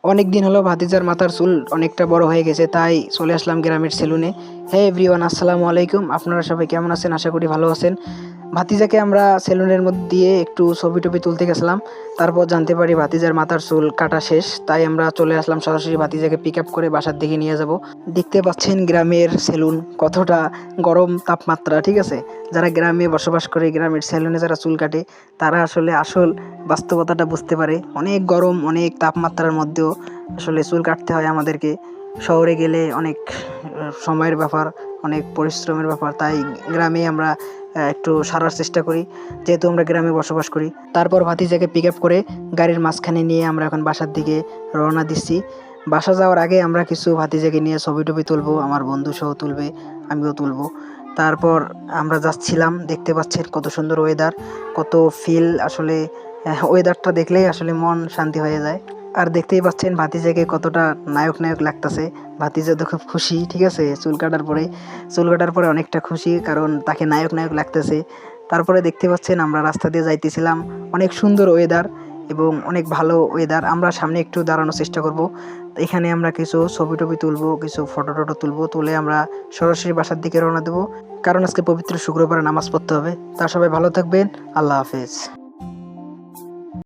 অনেক দিন হলো ভাতিজার মাথার চুল অনেকটা বড় হয়ে গেছে, তাই চলে আসলাম গ্রামের সেলুনে। হে এভরিওয়ান, আসসালামু আলাইকুম। আপনারা সবাই কেমন আছেন? আশা করি ভালো আছেন। ভাতিজাকে আমরা সেলুনের মধ্যে দিয়ে একটু ছবি টবি তুলতে গেছিলাম। তারপর জানতে পারি ভাতিজার মাথার চুল কাটা শেষ, তাই আমরা চলে আসলাম সরাসরি ভাতিজাকে পিক আপ করে বাসার দিকে নিয়ে যাব। দেখতে পাচ্ছেন গ্রামের সেলুন কতটা গরম তাপমাত্রা, ঠিক আছে। যারা গ্রামে বসবাস করে, গ্রামের সেলুনে যারা চুল কাটে, তারা আসলে আসল বাস্তবতাটা বুঝতে পারে। অনেক গরম, অনেক তাপমাত্রার মধ্যেও আসলে চুল কাটতে হয় আমাদেরকে। শহরে গেলে অনেক সময়ের ব্যাপার, অনেক পরিশ্রমের ব্যাপার, তাই গ্রামে আমরা একটু সারার চেষ্টা করি, যেহেতু আমরা গ্রামে বসবাস করি। তারপর ভাতিজাকে পিক আপ করে গাড়ির মাঝখানে নিয়ে আমরা এখন বাসার দিকে রওনা দিচ্ছি। বাসা যাওয়ার আগে আমরা কিছু ভাতিজাকে নিয়ে ছবি টবি তুলবো, আমার বন্ধু সহ তুলবে, আমিও তুলবো। তারপর আমরা যাচ্ছিলাম, দেখতে পাচ্ছেন কত সুন্দর ওয়েদার, কত ফিল আসলে। ওয়েদারটা দেখলেই আসলে মন শান্তি হয়ে যায়। আর দেখতেই পাচ্ছেন ভাতিজাকে কতটা নায়ক নায়ক লাগতেছে। ভাতিজা তো খুব খুশি, ঠিক আছে। চুল কাটার পরে অনেকটা খুশি, কারণ তাকে নায়ক নায়ক লাগতেছে। তারপরে দেখতে পাচ্ছেন আমরা রাস্তা দিয়ে যাইতেছিলাম, অনেক সুন্দর ওয়েদার এবং অনেক ভালো ওয়েদার। আমরা সামনে একটু দাঁড়ানোর চেষ্টা করব। এখানে আমরা কিছু ছবি টবি তুলবো, কিছু ফটো টটো তুলবো, তুলে আমরা সরাসরি বাসার দিকে রওনা দেবো, কারণ আজকে পবিত্র শুক্রবার নামাজ পড়তে হবে। তা সবাই ভালো থাকবেন, আল্লাহ হাফেজ।